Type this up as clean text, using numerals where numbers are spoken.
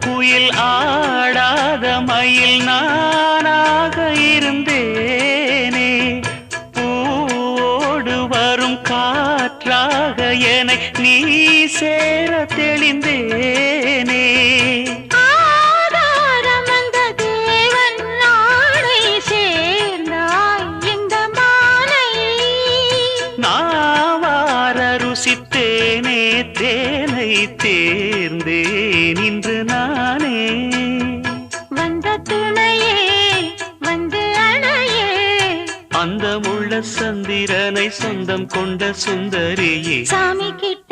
குயில் ஆடாத மயில் நானாக இருந்தேனே. பூவோடு வரும் காற்றாக என்னை நீ சேர தெளிந்தேனே. ருசித்தேனே தேனை தேர்ந்தேன் இன்று நானே. வந்த துணையே வந்து அணையே, அந்த முள்ள சந்திரனை சொந்தம் கொண்ட சுந்தரியே. சாமி கிட்ட